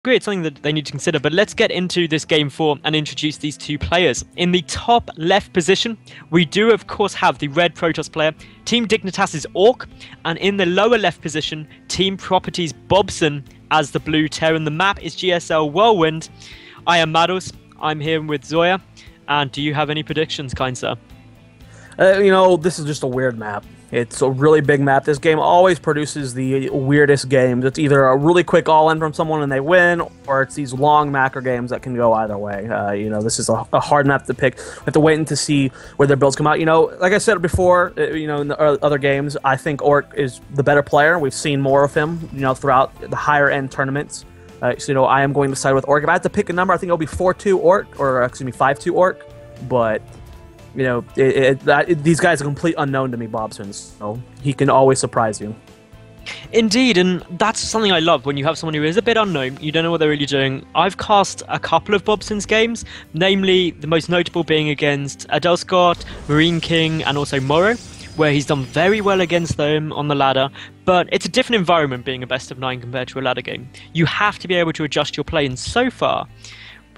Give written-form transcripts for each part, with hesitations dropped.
agree, it's something that they need to consider, but let's get into this game 4 and introduce these two players. In the top left position, we do of course have the red Protoss player, Team Dignitas's Ourk, and in the lower left position, Team Property's Bobson as the blue Terran. The map is GSL Whirlwind. I am Mados, I'm here with Zoya, and do you have any predictions, kind sir? This is just a weird map. It's a really big map. This game always produces the weirdest games. It's either a really quick all-in from someone and they win, or it's these long macro games that can go either way. This is a hard map to pick. We have to wait to see where their builds come out. Like I said before, in the other games, I think Ourk is the better player. We've seen more of him, throughout the higher-end tournaments. I am going to side with Ourk. If I had to pick a number, I think it'll be 4-2 Ourk, or excuse me, 5-2 Ourk. But these guys are complete unknown to me, Bobson, so he can always surprise you. Indeed, and that's something I love when you have someone who is a bit unknown, you don't know what they're really doing. I've cast a couple of Bobson's games, namely the most notable being against Adele Scott, Marine King, and also Morrow, where he's done very well against them on the ladder, but it's a different environment being a best of 9 compared to a ladder game. You have to be able to adjust your play, and so far,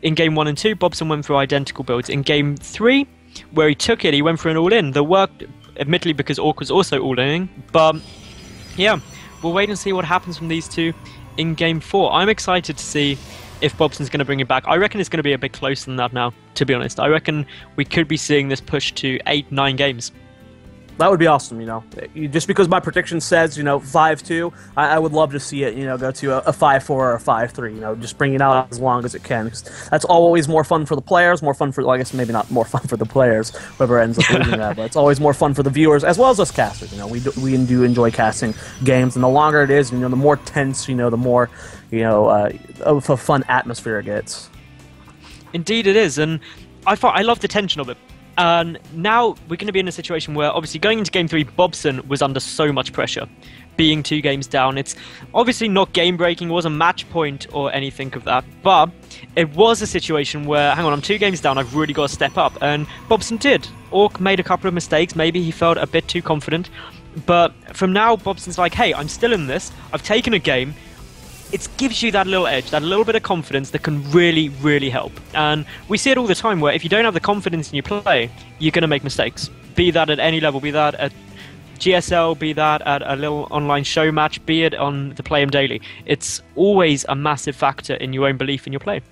in game 1 and 2, Bobson went for identical builds. In game 3, where he took it, he went for an all-in. That worked, admittedly, because Ourk was also all-inning. But, yeah, we'll wait and see what happens from these two in Game 4. I'm excited to see if Bobson's going to bring it back. I reckon it's going to be a bit closer than that now, to be honest. I reckon we could be seeing this push to 8-9 games. That would be awesome, Just because my prediction says, 5-2, I would love to see it, go to a 5-4 or a 5-3, just bring it out as long as it can. Because that's always more fun for the players, more fun for, well, I guess maybe not more fun for the players, whoever ends up losing that, but it's always more fun for the viewers, as well as us casters, We do enjoy casting games, and the longer it is, the more tense, the more, of a fun atmosphere it gets. Indeed it is, and I love the tension of it. And now we're going to be in a situation where, obviously, going into Game 3, Bobson was under so much pressure, being 2 games down. It's obviously not game-breaking, it wasn't match point or anything of that, but it was a situation where, hang on, I'm 2 games down, I've really got to step up, and Bobson did. Ourk made a couple of mistakes, maybe he felt a bit too confident, but from now, Bobson's like, hey, I'm still in this, I've taken a game. It gives you that little edge, that little bit of confidence that can really, really help. And we see it all the time where if you don't have the confidence in your play, you're going to make mistakes. Be that at any level, be that at GSL, be that at a little online show match, be it on the Play 'em Daily. It's always a massive factor in your own belief in your play.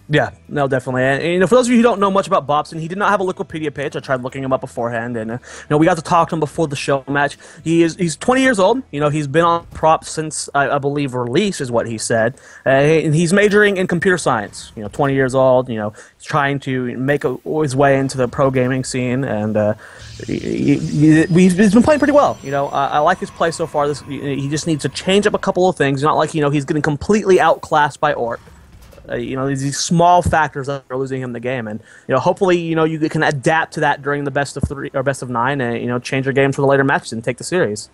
Yeah, no, definitely. And for those of you who don't know much about Bobson, he did not have a Wikipedia page. I tried looking him up beforehand, and we got to talk to him before the show match. He's 20 years old. He's been on props since I believe release is what he said. And he's majoring in computer science. 20 years old. He's trying to make his way into the pro gaming scene, and he's been playing pretty well. I like his play so far. He just needs to change up a couple of things. Not like he's getting completely outclassed by Ourk. These small factors that are losing him the game, and hopefully you can adapt to that during the best of 3 or best of 9, and change your games for the later matches and take the series.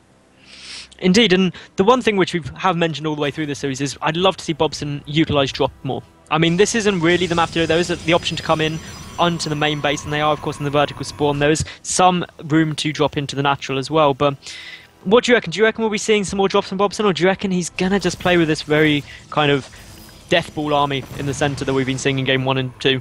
Indeed, and the one thing which we have mentioned all the way through this series is I'd love to see Bobson utilize drop more. I mean, this isn't really the map to do. There is the option to come in onto the main base, and they are of course in the vertical spawn. There is some room to drop into the natural as well, but what do you reckon? Do you reckon we'll be seeing some more drops from Bobson, or do you reckon he's gonna just play with this very kind of death ball army in the center that we've been seeing in Game 1 and 2?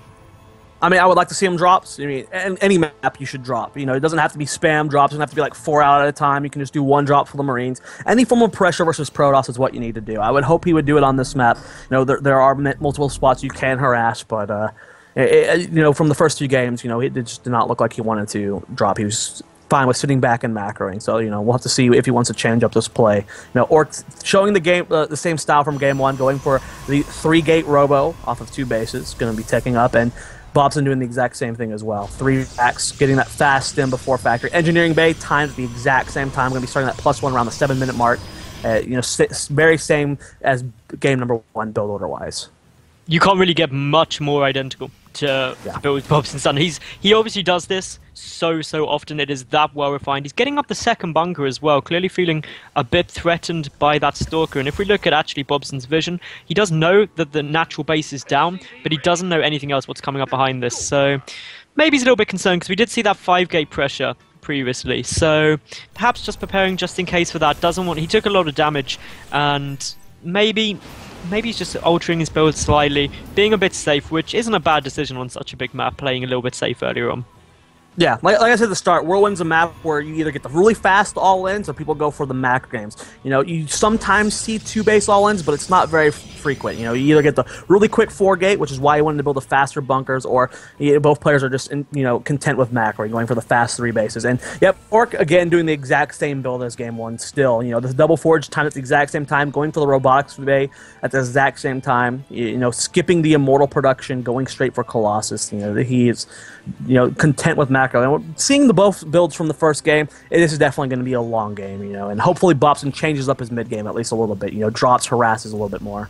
I mean, I would like to see him drops. Any map you should drop. It doesn't have to be spam drops. It doesn't have to be like 4 out at a time. You can just do 1 drop for the Marines. Any form of pressure versus Protoss is what you need to do. I would hope he would do it on this map. There are multiple spots you can harass, but from the first 2 games, it just did not look like he wanted to drop. He was fine with sitting back and macroing. So, we'll have to see if he wants to change up this play. Or showing the game the same style from Game 1, going for the 3-gate robo off of 2 bases, going to be taking up, and Bobson doing the exact same thing as well. 3 backs, getting that fast stim before factory. Engineering bay times at the exact same time. Going to be starting that +1 around the 7-minute mark. Very same as game number 1 build order-wise. You can't really get much more identical to build Bobson's done. He obviously does this so often. It is that well refined. He's getting up the second bunker as well, clearly feeling a bit threatened by that stalker. And if we look at actually Bobson's vision, he does know that the natural base is down, but he doesn't know anything else what's coming up behind this. So maybe he's a little bit concerned, because we did see that 5-gate pressure previously. So perhaps just preparing just in case for that. He took a lot of damage, and maybe maybe he's just altering his build slightly, being a bit safe, which isn't a bad decision on such a big map, playing a little bit safe earlier on. Yeah, like I said at the start, Whirlwind's a map where you either get the really fast all-ins or people go for the macro games. You know, you sometimes see two-base all-ins, but it's not very frequent. You know, you either get the really quick four-gate, which is why you wanted to build the faster bunkers, or both players are just, content with macro, going for the fast three bases. And, yep, Ourk, again, doing the exact same build as Game 1 still. You know, the double forge timed at the exact same time, going for the robotics bay at the exact same time, skipping the immortal production, going straight for Colossus. You know, he is, content with macro. And seeing the both builds from the first game, this is definitely going to be a long game, and hopefully Bobson changes up his mid game at least a little bit, drops, harasses a little bit more.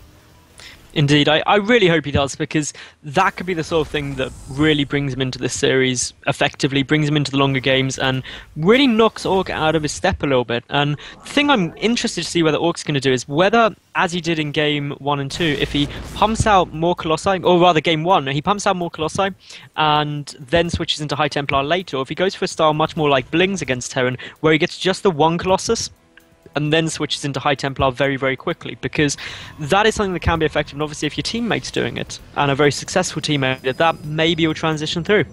Indeed, I really hope he does, because that could be the sort of thing that really brings him into this series effectively, brings him into the longer games, and really knocks Ourk out of his step a little bit. And the thing I'm interested to see whether Ourk's going to do is whether, as he did in Game 1 and 2, if he pumps out more Colossi, or rather Game 1, he pumps out more Colossi and then switches into High Templar later, or if he goes for a style much more like Bling's against Terran, where he gets just the one Colossus, and then switches into High Templar very, very quickly, because that is something that can be effective, and obviously if your teammate's doing it, and a very successful teammate, that maybe will transition through.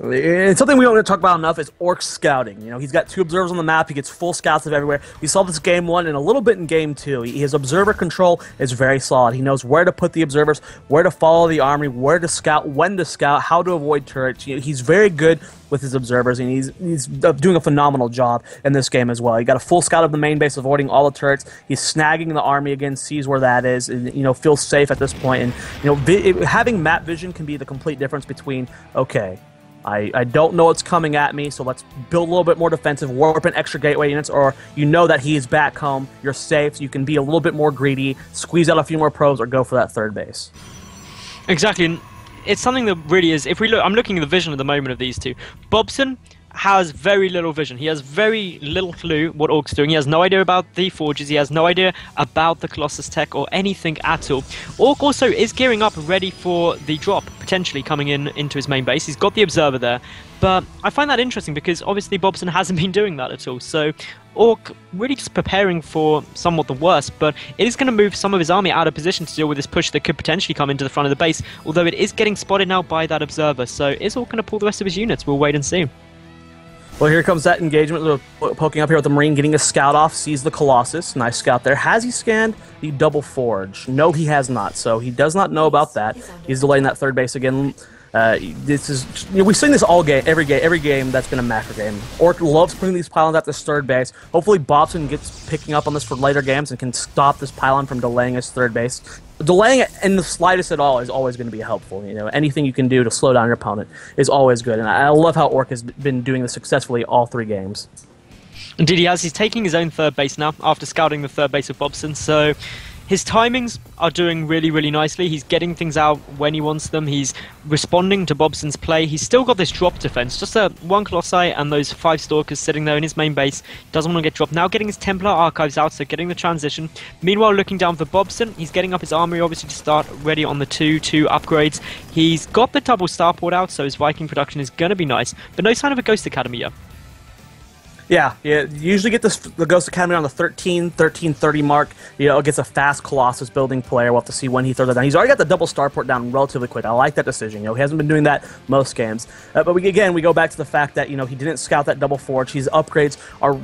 And something we don't talk about enough is Ourk's scouting. He's got two observers on the map. He gets full scouts of everywhere. We saw this Game 1 and a little bit in Game 2. His observer control is very solid. He knows where to put the observers, where to follow the army, where to scout, when to scout, how to avoid turrets. He's very good with his observers, and he's doing a phenomenal job in this game as well. He got a full scout of the main base, avoiding all the turrets. He's snagging the army again, sees where that is, and feels safe at this point. And having map vision can be the complete difference between, okay, I don't know what's coming at me, so let's build a little bit more defensive, warp in extra gateway units, or that he is back home, you're safe, so you can be a little bit more greedy, squeeze out a few more probes, or go for that third base. Exactly, and it's something that really is, I'm looking at the vision at the moment of these two. Bobson has very little vision. He has very little clue what Ourk's doing. He has no idea about the forges. He has no idea about the Colossus tech or anything at all. Ourk also is gearing up ready for the drop, potentially coming into his main base. He's got the observer there. But I find that interesting because obviously Bobson hasn't been doing that at all. So Ourk really just preparing for somewhat the worst, but it is going to move some of his army out of position to deal with this push that could potentially come into the front of the base, although it is getting spotted now by that observer. So is Ourk going to pull the rest of his units? We'll wait and see. Well, here comes that engagement, poking up here with the Marine, getting a scout off, sees the Colossus. Nice scout there. Has he scanned the double forge? No, he has not, so he does not know about that. He's delaying that third base again. This is, we've seen this all game, every game that's been a macro game. Ourk loves putting these pylons at this third base. Hopefully Bobson gets picking up on this for later games and can stop this pylon from delaying his third base. Delaying it in the slightest at all is always going to be helpful. Anything you can do to slow down your opponent is always good. And I love how Ourk has been doing this successfully all three games. Indeed he has. He's taking his own third base now after scouting the third base of Bobson. So his timings are doing really, really nicely. He's getting things out when he wants them. He's responding to Bobson's play. He's still got this drop defense. Just one Colossi and those 5 Stalkers sitting there in his main base. Doesn't want to get dropped. Now getting his Templar Archives out, so getting the transition. Meanwhile, looking down for Bobson. He's getting up his armory, obviously, to start ready on the 2-2 upgrades. He's got the double starport out, so his Viking production is going to be nice. But no sign of a Ghost Academy yet. Yeah, you usually get the Ghost Academy on the 13-30 mark. It gets a fast Colossus building player. We'll have to see when he throws that down. He's already got the double starport down relatively quick. I like that decision. He hasn't been doing that most games. But we go back to the fact that he didn't scout that double forge. His upgrades are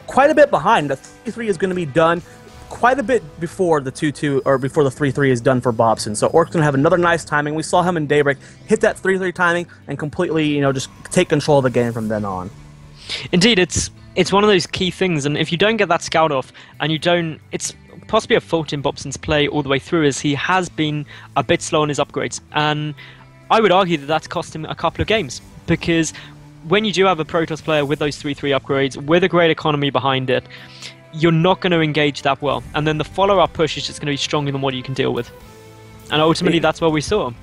quite a bit behind. The 3-3 is going to be done quite a bit before the 2-2 or before the 3-3 is done for Bobson. So Ourk's going to have another nice timing. We saw him in Daybreak hit that 3-3 timing and completely just take control of the game from then on. Indeed, it's one of those key things, and if you don't get that scout off, and you don't, it's possibly a fault in Bobson's play all the way through, as he has been a bit slow on his upgrades, and I would argue that that's cost him a couple of games, because when you do have a Protoss player with those 3-3 upgrades, with a great economy behind it, you're not going to engage that well, and then the follow-up push is just going to be stronger than what you can deal with, and ultimately that's what we saw.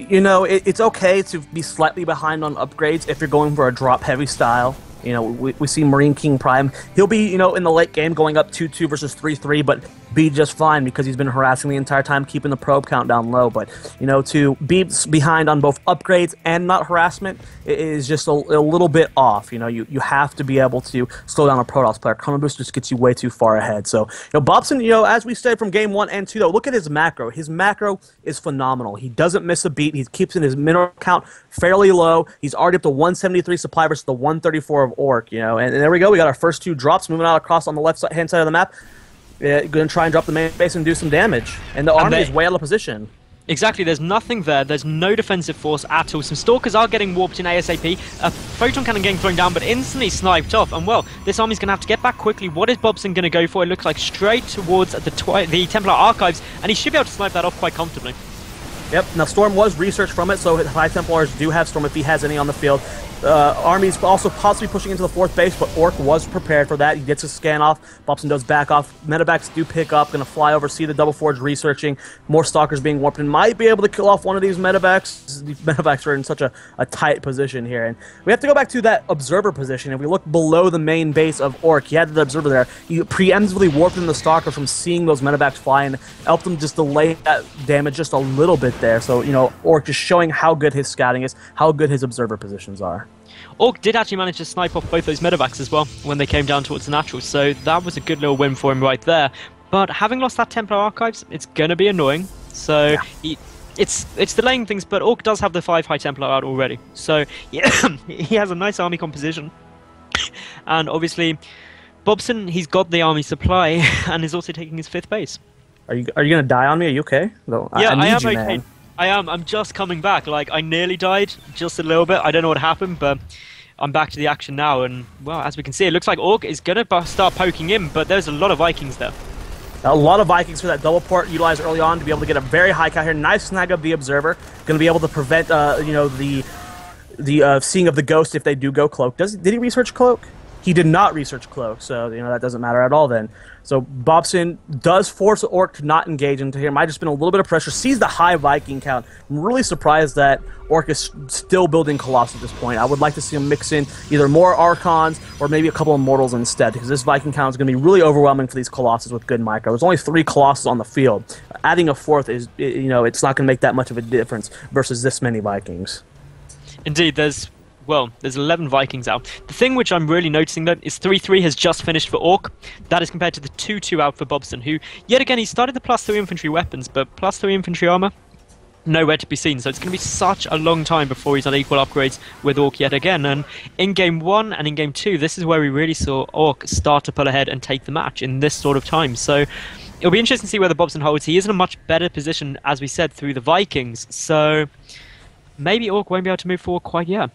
It's okay to be slightly behind on upgrades if you're going for a drop-heavy style. We see Marine King Prime. He'll be, in the late game going up 2-2 versus 3-3, but be just fine because he's been harassing the entire time, keeping the probe count down low. But, you know, to be behind on both upgrades and not harassment is just a little bit off. You know, you have to be able to slow down a Protoss player. Chrono Boost just gets you way too far ahead. So, you know, Bobson, you know, as we said from game 1 and 2, though, look at his macro. His macro is phenomenal. He doesn't miss a beat. He keeps in his mineral count fairly low. He's already up to 173 supply versus the 134 of Ourk, you know. And there we go. We got our first 2 drops moving out across on the left-hand side of the map. Going to try and drop the main base and do some damage. And the army is way out of position. Exactly, there's nothing there. There's no defensive force at all. Some Stalkers are getting warped in ASAP. A Photon Cannon getting thrown down, but instantly sniped off. And, well, this army's going to have to get back quickly. What is Bobson going to go for? It looks like straight towards the Templar Archives, and he should be able to snipe that off quite comfortably. Yep, now Storm was researched from it, so High Templars do have Storm if he has any on the field. Army's also possibly pushing into the 4th base, but Ourk was prepared for that. He gets his scan off. Bobson does back off. Medevacs do pick up. Going to fly over, see the Double Forge researching. More Stalkers being warped and might be able to kill off one of these Medevacs. These Medevacs are in such a tight position here. And we have to go back to that Observer position. If we look below the main base of Ourk, he had the Observer there. He preemptively warped in the Stalkers from seeing those Medevacs fly and helped them just delay that damage just a little bit there. So, you know, Ourk just showing how good his scouting is, how good his Observer positions are. Ourk did actually manage to snipe off both those medevacs as well when they came down towards the natural, so that was a good little win for him right there. But having lost that Templar Archives, it's going to be annoying. So yeah. It's delaying things, but Ourk does have the 5 High Templar out already. So yeah, he has a nice army composition. And obviously, Bobson, he's got the army supply and is also taking his 5th base. Are you going to die on me? Are you okay? No, yeah, I am you, okay. Man. I am. I'm just coming back. Like, I nearly died just a little bit. I don't know what happened, but I'm back to the action now. And, well, as we can see, it looks like Ourk is going to start poking in, but there's a lot of Vikings there. A lot of Vikings for that double port utilized early on to be able to get a very high count here. Nice snag of the Observer. Going to be able to prevent, you know, the seeing of the Ghost if they do go Cloak. Did he research Cloak? He did not research Cloak, so, you know, that doesn't matter at all then. So Bobson does force Ourk to not engage into here. Might have just been a little bit of pressure. Sees the high Viking count. I'm really surprised that Ourk is still building Colossus at this point. I would like to see him mix in either more Archons or maybe a couple of Mortals instead, because this Viking count is going to be really overwhelming for these Colossus with good micro. There's only 3 Colossus on the field. Adding a 4th is, you know, it's not going to make that much of a difference versus this many Vikings. Indeed, there's 11 Vikings out. The thing which I'm really noticing, though, is 3-3 has just finished for Ourk. That is compared to the 2-2 out for Bobson, who, yet again, he started the +3 infantry weapons, but +3 infantry armor, nowhere to be seen. So it's going to be such a long time before he's on equal upgrades with Ourk yet again. And in Game 1 and in Game 2, this is where we really saw Ourk start to pull ahead and take the match in this sort of time. So it'll be interesting to see whether Bobson holds. He is in a much better position, as we said, through the Vikings. So maybe Ourk won't be able to move forward quite yet.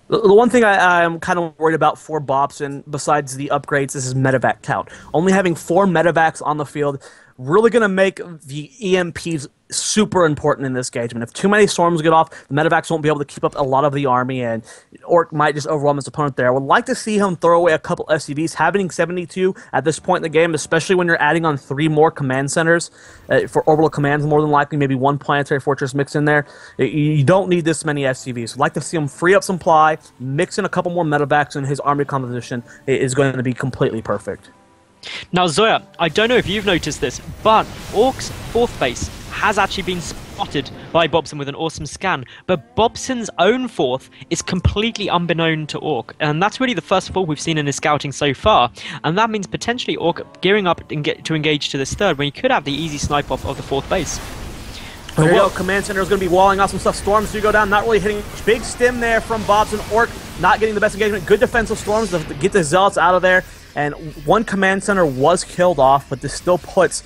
The one thing I'm kind of worried about for Bobson, besides the upgrades, is his medevac count. Only having 4 medevacs on the field really going to make the EMPs super important in this engagement. If too many storms get off, the medevacs won't be able to keep up a lot of the army, and Ourk might just overwhelm his opponent there. I would like to see him throw away a couple SCVs. Having 72 at this point in the game, especially when you're adding on 3 more command centers for orbital commands, more than likely, maybe 1 planetary fortress mixed in there. You don't need this many SCVs. I'd like to see him free up supply, mix in a couple more medevacs, and his army composition is going to be completely perfect. Now, Zoya, I don't know if you've noticed this, but Ourk's 4th base has actually been spotted by Bobson with an awesome scan, but Bobson's own 4th is completely unbeknown to Ourk, and that's really the first fall we've seen in his scouting so far, and that means potentially Ourk gearing up to engage to this 3rd when he could have the easy snipe off of the 4th base. There you go. Command Center is going to be walling off some stuff. Storms do go down, not really hitting. Big stim there from Bobson. Ourk not getting the best engagement. Good defensive Storms to get the Zealots out of there. And 1 Command Center was killed off, but this still puts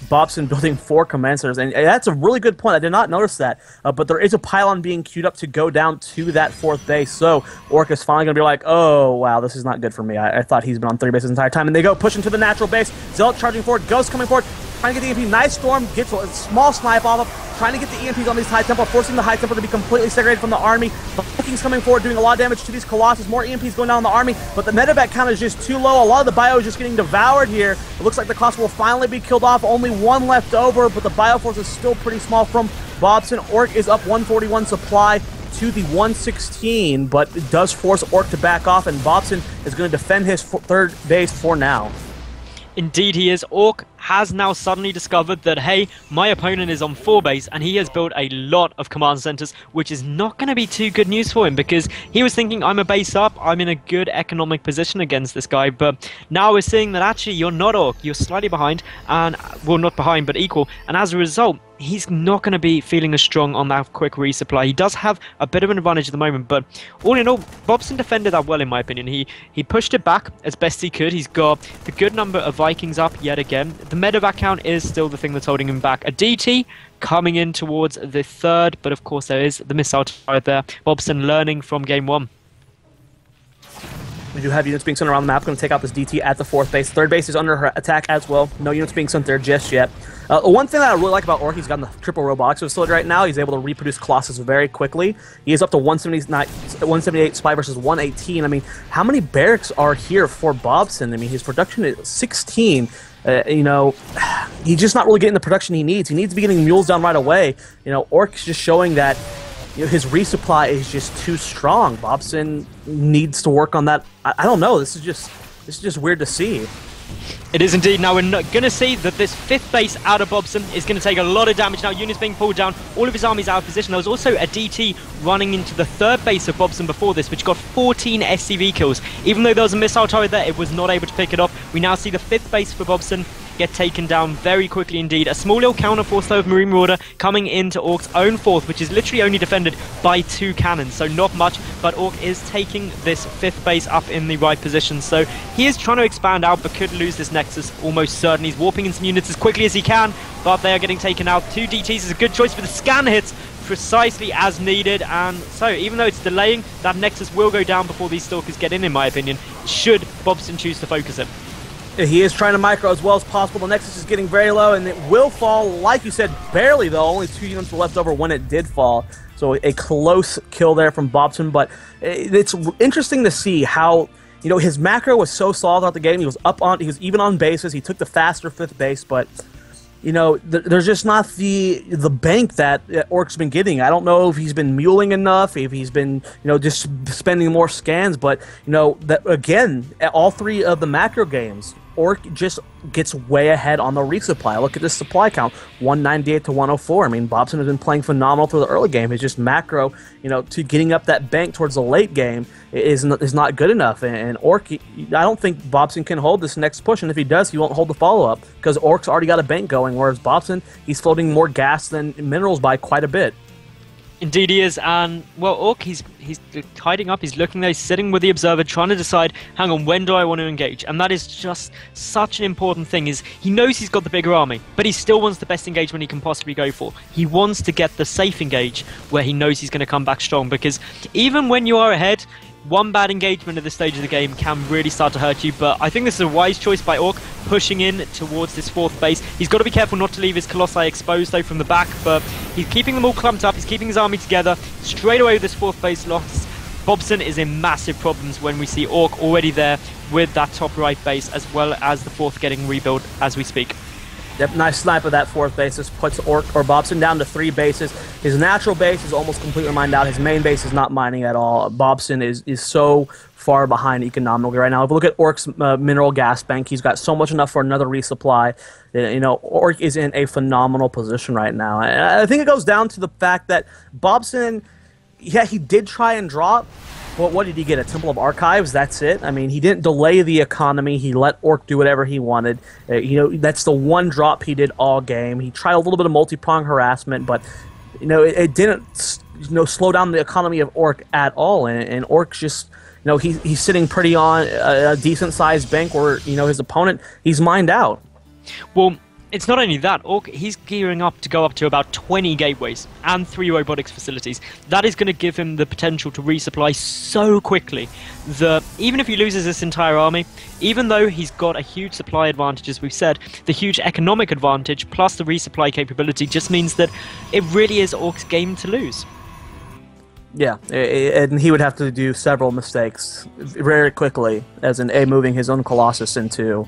Bobson building 4 Command Centers. And that's a really good point. I did not notice that. But there is a pylon being queued up to go down to that 4th base. So Ourk is finally going to be like, oh, wow, this is not good for me. I thought he's been on 3 bases the entire time. And they go push into the natural base. Zealot charging forward. Ghost coming forward. Trying to get the EMP. Nice Storm. Gets a small snipe off of. Trying to get the EMPs on these High Templar. Forcing the High Templar to be completely segregated from the army. The Vikings coming forward doing a lot of damage to these Colossus. More EMPs going down on the army. But the medevac count is just too low. A lot of the bio is just getting devoured here. It looks like the Colossus will finally be killed off. Only 1 left over. But the bio force is still pretty small from Bobson. Ourk is up 141 supply to the 116. But it does force Ourk to back off. And Bobson is going to defend his 3rd base for now. Indeed he is. Ourk has now suddenly discovered that, hey, my opponent is on 4 base and he has built a lot of command centers, which is not going to be too good news for him, because he was thinking, I'm a base up, I'm in a good economic position against this guy, but now we're seeing that actually you're not Ourk, you're slightly behind, and, well, not behind, but equal, and as a result, he's not going to be feeling as strong on that quick resupply. He does have a bit of an advantage at the moment, but all in all, Bobson defended that well, in my opinion. He pushed it back as best he could. He's got the good number of Vikings up yet again. The medevac count is still the thing that's holding him back. A DT coming in towards the 3rd, but of course there is the missile turret there. Bobson learning from game 1. We do have units being sent around the map. Going to take out this DT at the 4th base. 3rd base is under her attack as well. No units being sent there just yet. One thing that I really like about Ourk, he's got the triple robotics facility right now. He's able to reproduce Colossus very quickly. He is up to 178 supply versus 118. I mean, how many barracks are here for Bobson? I mean, his production is 16. You know, he's just not really getting the production he needs. He needs to be getting mules down right away. You know, Ourk's just showing that, you know, his resupply is just too strong. Bobson needs to work on that. I don't know. This is just weird to see. It is indeed. Now we're going to see that this 5th base out of Bobson is going to take a lot of damage. Now units being pulled down, all of his armies out of position. There was also a DT running into the 3rd base of Bobson before this, which got 14 SCV kills. Even though there was a missile turret there, it was not able to pick it up. We now see the 5th base for Bobson get taken down very quickly indeed. A small little counter force though of Marine Marauder coming into Ourk's own 4th, which is literally only defended by 2 cannons, so not much, but Ourk is taking this 5th base up in the right position, so he is trying to expand out but could lose this Nexus almost certain. He's warping in some units as quickly as he can, but they are getting taken out. 2 DTs is a good choice for the scan hits, precisely as needed, and so even though it's delaying, that Nexus will go down before these Stalkers get in my opinion, should Bobson choose to focus it. He is trying to micro as well as possible. The Nexus is getting very low, and it will fall, like you said, barely, though. Only 2 units were left over when it did fall. So a close kill there from Bobson, but it's interesting to see how, you know, his macro was so solid throughout the game. He was even on bases. He took the faster 5th base, but, you know, there's just not the bank that Ourk's been getting. I don't know if he's been muling enough, if he's been, you know, just spending more scans, but, you know, that again, all 3 of the macro games, Ourk just gets way ahead on the resupply. Look at this supply count, 198 to 104. I mean, Bobson has been playing phenomenal through the early game. It's just macro, you know, to getting up that bank towards the late game is not good enough. And Ourk, I don't think Bobson can hold this next push, and if he does, he won't hold the follow-up because Ourk's already got a bank going, whereas Bobson, he's floating more gas than minerals by quite a bit. Indeed he is, and well, Ourk, he's hiding up, he's looking there, he's sitting with the observer, trying to decide, hang on, when do I want to engage? And that is just such an important thing, is he knows he's got the bigger army, but he still wants the best engagement he can possibly go for. He wants to get the safe engage, where he knows he's going to come back strong, because even when you are ahead, one bad engagement at this stage of the game can really start to hurt you, but I think this is a wise choice by Ourk, pushing in towards this 4th base. He's got to be careful not to leave his Colossi exposed though from the back, but he's keeping them all clumped up, he's keeping his army together. Straight away with this 4th base loss, Bobson is in massive problems when we see Ourk already there with that top right base, as well as the 4th getting rebuilt as we speak. Yep, nice snipe of that 4th base. This puts Ourk or Bobson down to 3 bases. His natural base is almost completely mined out. His main base is not mining at all. Bobson is so far behind economically right now. If we look at Ourk's mineral gas bank, he's got so much enough for another resupply. You know, Ourk is in a phenomenal position right now. And I think it goes down to the fact that Bobson, yeah, he did try and drop. Well, what did he get? A Temple of Archives? That's it? I mean, he didn't delay the economy. He let Ourk do whatever he wanted. You know, that's the one drop he did all game. He tried a little bit of multi-prong harassment, but, you know, it didn't, you know, slow down the economy of Ourk at all. And Ourk's just, you know, he's sitting pretty on a decent-sized bank where, you know, his opponent, he's mined out. Well, it's not only that, Ourk, he's gearing up to go up to about 20 gateways and 3 robotics facilities. That is going to give him the potential to resupply so quickly that even if he loses this entire army, even though he's got a huge supply advantage, as we've said, the huge economic advantage plus the resupply capability just means that it really is Ourk's game to lose. Yeah, and he would have to do several mistakes very quickly, as in moving his own Colossus into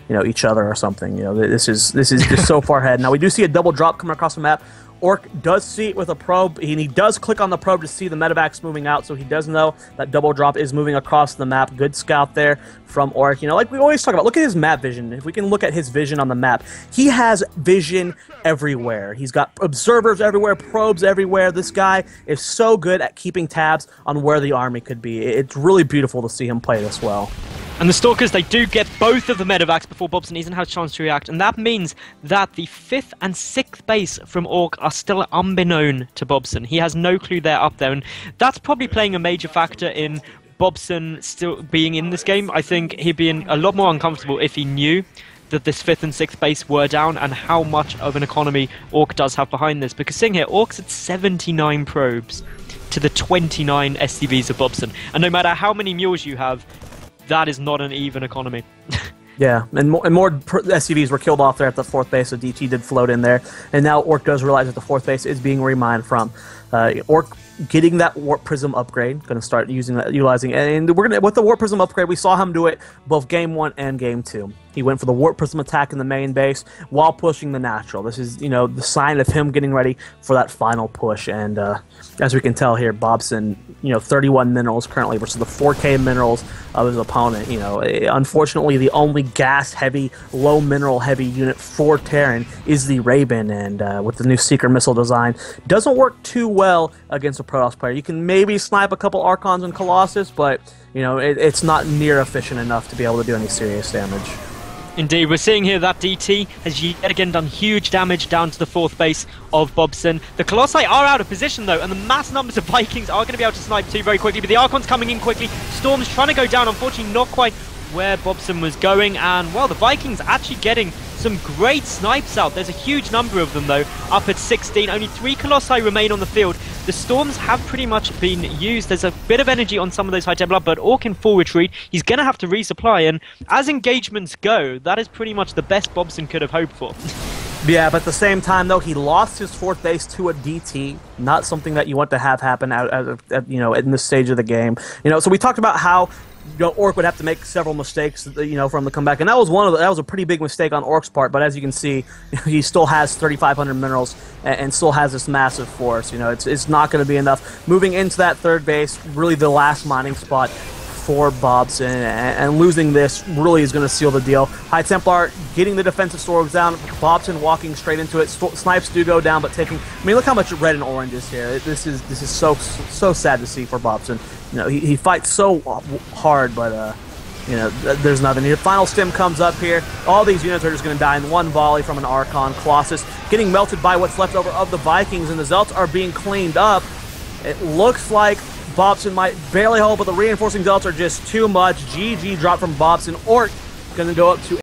each other or something. This is just so far ahead. Now we do see a double drop coming across the map. Ourk does see it with a probe, and he does click on the probe to see the medevacs moving out, so he does know that double drop is moving across the map. Good scout there from Ourk. Like we always talk about, look at his map vision. If we can look at his vision on the map, he has vision everywhere. He's got observers everywhere, probes everywhere. This guy is so good at keeping tabs on where the army could be. It's really beautiful to see him play this well. And the Stalkers, they do get both of the medevacs before Bobson even has a chance to react, and that means that the 5th and 6th base from Ourk are still unbeknown to Bobson. He has no clue they're up there, and that's probably playing a major factor in Bobson still being in this game. I think he'd be a lot more uncomfortable if he knew that this 5th and 6th base were down and how much of an economy Ourk does have behind this. Because seeing here, Ourk's at 79 probes to the 29 SCVs of Bobson, and no matter how many mules you have, that is not an even economy. Yeah, and more SCVs were killed off there at the 4th base, so DT did float in there. And now Ourk does realize that the 4th base is being remined from. Ourk getting that Warp Prism upgrade, going to start utilizing it. And with the Warp Prism upgrade, we saw him do it both Game 1 and Game 2. He went for the Warp Prism attack in the main base while pushing the natural. This is, the sign of him getting ready for that final push. And as we can tell here, Bobson, 31 minerals currently versus the 4K minerals of his opponent. Unfortunately, the only gas-heavy, low mineral-heavy unit for Terran is the Raven, and with the new Seeker missile design, doesn't work too well against a Protoss player. You can maybe snipe a couple Archons and Colossus, but it's not near efficient enough to be able to do any serious damage. Indeed, we're seeing here that DT has yet again done huge damage down to the 4th base of Bobson. The Colossi are out of position though, and the mass numbers of Vikings are going to be able to snipe too very quickly, but the Archon's coming in quickly. Storm's trying to go down, unfortunately not quite where Bobson was going, and well, the Vikings actually getting some great snipes out. There's a huge number of them though, up at 16. Only 3 Colossi remain on the field. The Storms have pretty much been used. There's a bit of energy on some of those High Templar, but Ourk in full retreat. He's going to have to resupply, and as engagements go, that is pretty much the best Bobson could have hoped for. Yeah, but at the same time, though, he lost his 4th base to a DT. Not something that you want to have happen in this stage of the game. So we talked about how Ourk would have to make several mistakes, from the comeback, and that was a pretty big mistake on Ourk's part. But as you can see, he still has 3,500 minerals and still has this massive force. It's not going to be enough. Moving into that 3rd base, really the last mining spot for Bobson, and losing this really is going to seal the deal. High Templar getting the defensive storms down, Bobson walking straight into it. Snipes do go down, but taking. Look how much red and orange is here. This is so sad to see for Bobson. He fights so hard, but there's nothing here. Final stim comes up here. All these units are just going to die in one volley from an Archon. Colossus getting melted by what's left over of the Vikings, and the Zelts are being cleaned up. It looks like Bobson might barely hold, but the reinforcing Zelts are just too much. GG drop from Bobson. Ourk going to go up to